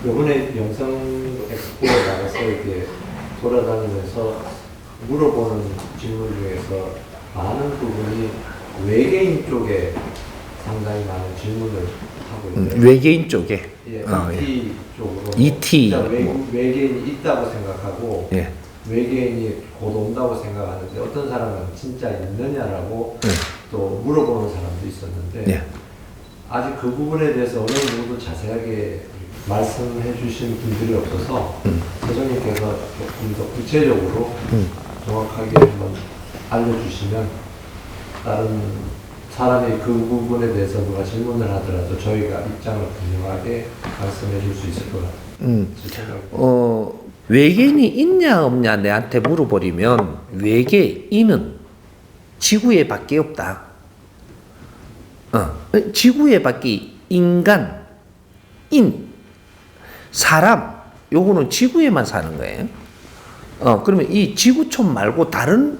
요번에 영상 엑스포에 나가서 이렇게 돌아다니면서 물어보는 질문 중에서 많은 부분이 외계인 쪽에 상당히 많은 질문을 하고 있는데 외계인 쪽에 예, 예. ET 쪽으로 ET 진짜 외계인이 있다고 생각하고 예. 외계인이 곧 온다고 생각하는데 어떤 사람은 진짜 있느냐라고 또 물어보는 사람도 있었는데 예. 아직 그 부분에 대해서 어느 정도 자세하게 말씀해 주신 분들이 없어서 서정님께서 조금 더 구체적으로 정확하게 한번 알려주시면 다른 사람이 그 부분에 대해서 누가 질문을 하더라도 저희가 입장을 분명하게 말씀해 줄 수 있을 것 같아요. 외계인이 있냐 없냐 내한테 물어버리면 외계인은 지구에 밖에 없다. 지구에 밖에 인간, 사람, 요거는 지구에만 사는 거예요. 그러면 이 지구촌 말고 다른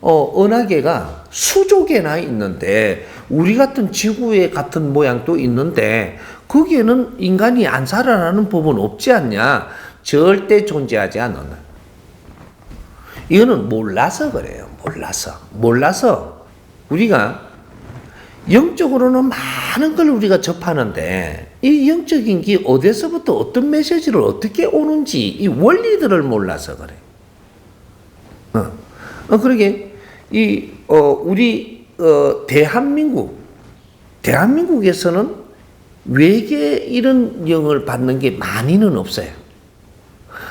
은하계가 수조개나 있는데 우리 같은 지구의 같은 모양도 있는데 거기에는 인간이 안 살아나는 법은 없지 않냐? 절대 존재하지 않는. 이거는 몰라서 그래요. 몰라서 우리가 영적으로는 많은 걸 우리가 접하는데 이 영적인 게 어디서부터 어떤 메시지를 어떻게 오는지 이 원리들을 몰라서 그래. 그러게 우리 대한민국에서는 외계 이런 영을 받는 게 많이는 없어요.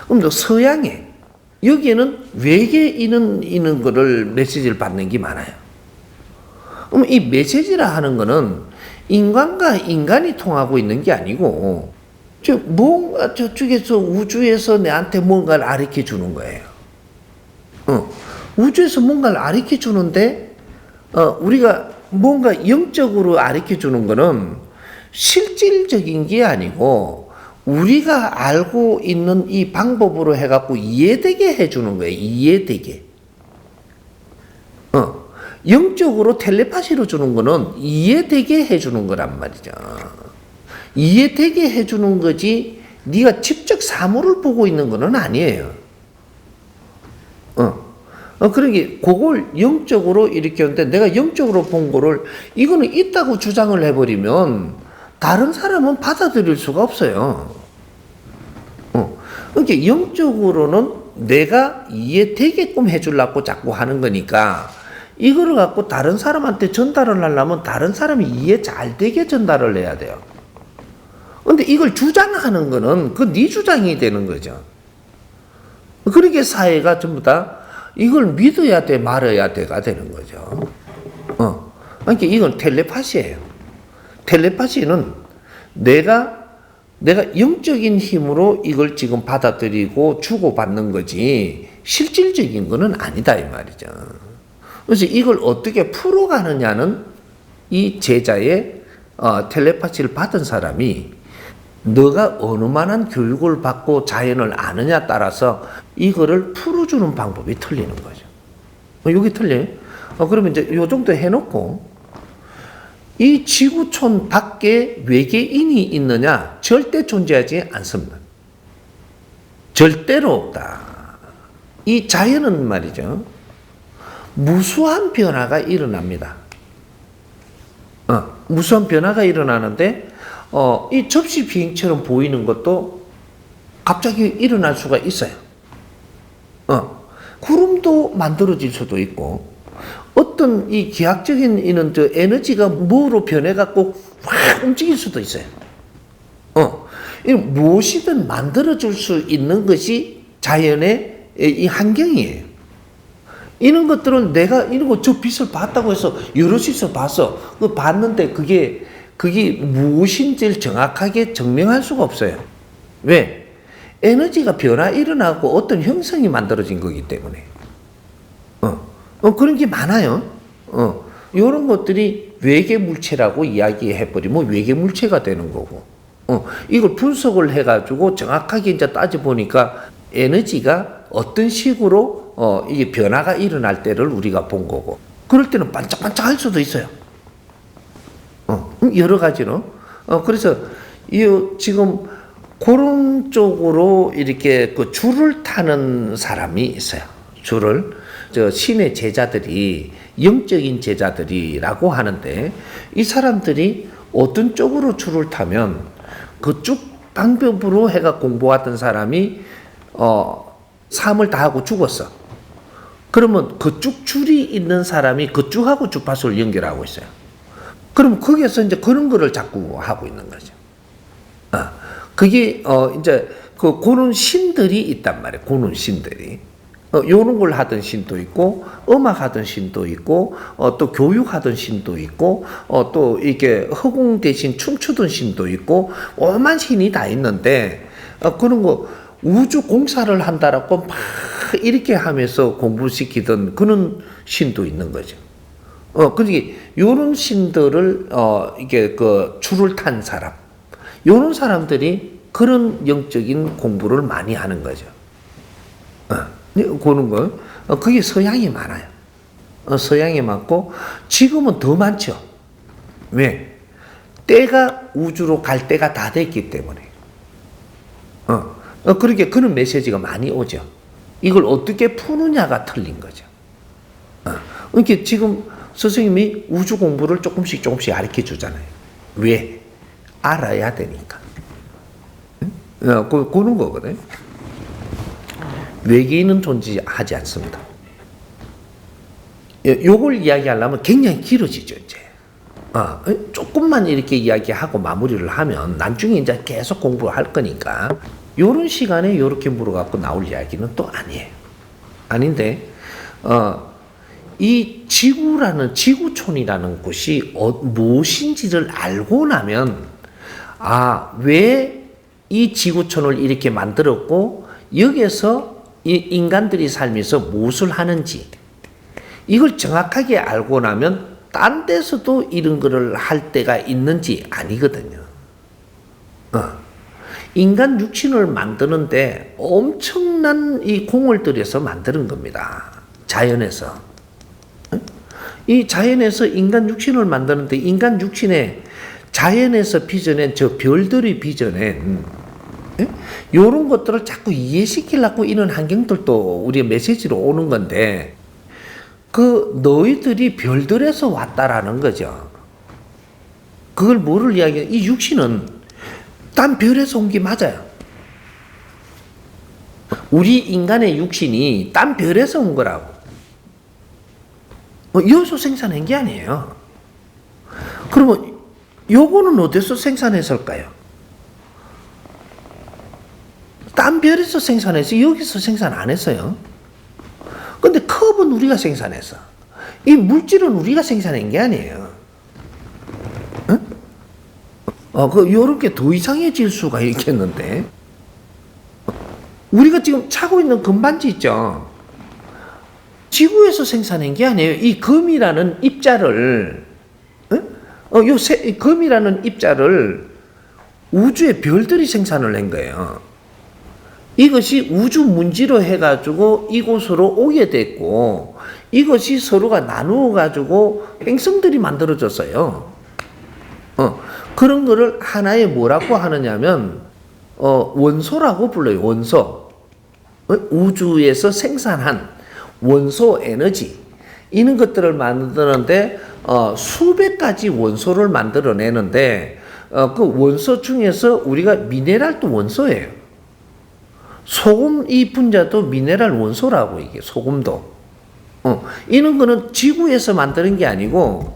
그럼 또 서양에 여기에는 외계 이런 거를 메시지를 받는 게 많아요. 그럼 이 메시지라 하는 거는 인간과 인간이 통하고 있는 게 아니고 뭔가 저쪽에서 우주에서 내한테 뭔가를 가르쳐 주는 거예요. 우주에서 뭔가를 가르쳐 주는데 우리가 뭔가 영적으로 가르쳐 주는 거는 실질적인 게 아니고 우리가 알고 있는 이 방법으로 해갖고 이해되게 해주는 거예요. 이해되게. 영적으로 텔레파시로 주는 거는 이해되게 해주는 거란 말이죠. 이해되게 해주는 거지 네가 직접 사물을 보고 있는 거는 아니에요. 그러게 그걸 영적으로 이렇게 하는데 내가 영적으로 본 거를 이거는 있다고 주장을 해버리면 다른 사람은 받아들일 수가 없어요. 그러니까 영적으로는 내가 이해되게끔 해주려고 자꾸 하는 거니까 이거를 갖고 다른 사람한테 전달을 하려면 다른 사람이 이해 잘 되게 전달을 해야 돼요. 근데 이걸 주장하는 거는 그 네 주장이 되는 거죠. 그러게 사회가 전부 다 이걸 믿어야 돼 말아야 돼가 되는 거죠. 그러니까 이건 텔레파시예요. 텔레파시는 내가 영적인 힘으로 이걸 지금 받아들이고 주고받는 거지 실질적인 거는 아니다 이 말이죠. 그래서 이걸 어떻게 풀어가느냐는 이 제자의 텔레파시를 받은 사람이 너가 어느 만한 교육을 받고 자연을 아느냐 따라서 이거를 풀어주는 방법이 틀리는 거죠. 여기 틀려요? 그러면 이제 요 정도 해놓고 이 지구촌 밖에 외계인이 있느냐? 절대 존재하지 않습니다. 절대로 없다. 이 자연은 말이죠. 무수한 변화가 일어납니다. 무수한 변화가 일어나는데 이 접시 비행처럼 보이는 것도 갑자기 일어날 수가 있어요. 구름도 만들어질 수도 있고 어떤 이 기하학적인 이런 에너지가 뭐로 변해갖고 확 움직일 수도 있어요. 무엇이든 만들어줄 수 있는 것이 자연의 이 환경이에요. 이런 것들은 내가 이런 거 저 빛을 봤다고 해서 여럿이서 봤어. 그 봤는데 그게 무엇인지를 정확하게 증명할 수가 없어요. 왜? 에너지가 변화 일어나고 어떤 형성이 만들어진 거기 때문에. 그런 게 많아요. 이런 것들이 외계 물체라고 이야기해버리면 외계 물체가 되는 거고. 이걸 분석을 해가지고 정확하게 이제 따져보니까 에너지가 어떤 식으로 이게 변화가 일어날 때를 우리가 본 거고. 그럴 때는 반짝반짝 할 수도 있어요. 여러 가지로. 그래서 이 지금 그런 쪽으로 이렇게 그 줄을 타는 사람이 있어요. 줄을. 저 신의 제자들이, 영적인 제자들이라고 하는데, 이 사람들이 어떤 쪽으로 줄을 타면 그 쭉 방법으로 해가 공부하던 사람이, 삶을 다하고 죽었어. 그러면 그 쭉 줄이 있는 사람이 그 쭉하고 주파수를 연결하고 있어요. 그럼 거기에서 이제 그런 거를 자꾸 하고 있는 거죠. 그게, 이제, 그런 신들이 있단 말이에요. 그런 신들이. 요런 걸 하던 신도 있고, 음악 하던 신도 있고, 또 교육하던 신도 있고, 또 이렇게 허공 대신 춤추던 신도 있고, 오만 신이 다 있는데, 그런 거, 우주 공사를 한다라고 막 이렇게 하면서 공부시키던 그런 신도 있는 거죠. 그러니까 요런 신들을, 이게 줄을 탄 사람, 요런 사람들이 그런 영적인 공부를 많이 하는 거죠. 그런 거. 그게 서양이 많아요. 서양이 많고, 지금은 더 많죠. 왜? 때가 우주로 갈 때가 다 됐기 때문에. 그렇게 그런 메시지가 많이 오죠. 이걸 어떻게 푸느냐가 틀린 거죠. 그러니까 지금 선생님이 우주 공부를 조금씩 가르쳐 주잖아요. 왜? 알아야 되니까. 그런 거거든. 외계인은 존재하지 않습니다. 요걸 이야기하려면 굉장히 길어지죠, 이제. 조금만 이렇게 이야기하고 마무리를 하면 나중에 이제 계속 공부를 할 거니까, 요런 시간에 요렇게 물어갖고 나올 이야기는 또 아니에요. 아닌데, 이 지구촌이라는 곳이 무엇인지를 알고 나면, 왜 이 지구촌을 이렇게 만들었고, 여기에서 이 인간들이 살면서 무엇을 하는지, 이걸 정확하게 알고 나면, 딴 데서도 이런 거를 할 때가 있는지 아니거든요. 인간 육신을 만드는데 엄청난 이 공을 들여서 만드는 겁니다. 자연에서. 이 자연에서 인간 육신을 만드는데, 인간 육신에 자연에서 빚어낸 저 별들이 빚어낸 이런 것들을 자꾸 이해시키려고 이런 환경들도 우리의 메시지로 오는 건데, 너희들이 별들에서 왔다라는 거죠. 그걸 뭐를 이야기해? 이 육신은 딴 별에서 온 게 맞아요. 우리 인간의 육신이 딴 별에서 온 거라고. 여기서 생산한 게 아니에요. 그러면 요거는 어디서 생산했을까요? 딴 별에서 생산해서 여기서 생산 안 했어요. 근데 컵은 우리가 생산했어. 이 물질은 우리가 생산한 게 아니에요. 응? 요렇게 더 이상해질 수가 있겠는데. 우리가 지금 차고 있는 금반지 있죠? 지구에서 생산한 게 아니에요. 이 금이라는 입자를, 금이라는 입자를 우주의 별들이 생산을 한 거예요. 이것이 우주 문지로 해가지고 이곳으로 오게 됐고, 이것이 서로가 나누어 가지고 행성들이 만들어졌어요. 그런 거를 하나의 뭐라고 하느냐면, 원소라고 불러요. 원소. 우주에서 생산한 원소 에너지. 이런 것들을 만드는데, 수백 가지 원소를 만들어내는데, 그 원소 중에서 우리가 미네랄도 원소예요. 소금 이 분자도 미네랄 원소라고, 이게 소금도. 이런 거는 지구에서 만드는 게 아니고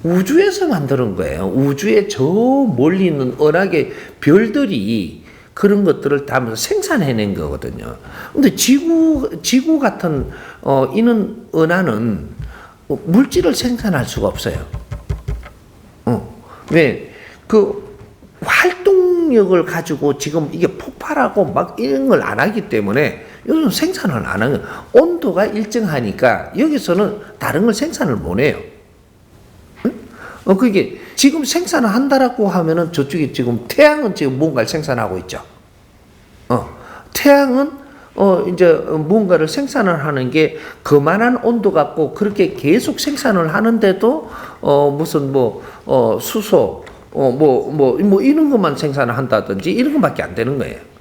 우주에서 만드는 거예요. 우주에 저 멀리 있는 은하계 별들이 그런 것들을 다 생산해낸 거거든요. 근데 지구 같은 이런 은하는 물질을 생산할 수가 없어요. 왜? 활동력을 가지고 지금 이게 폭발하고 막 이런 걸 안 하기 때문에 요즘 생산을 안 하는 거예요. 온도가 일정하니까 여기서는 다른 걸 생산을 못 해요. 그게 지금 생산을 한다라고 하면은 저쪽에 지금 태양은 지금 뭔가를 생산하고 있죠. 태양은 이제 뭔가를 생산을 하는 게 그만한 온도 갖고 그렇게 계속 생산을 하는데도 무슨 수소, 뭐 이런 것만 생산을 한다든지 이런 것밖에 안 되는 거예요.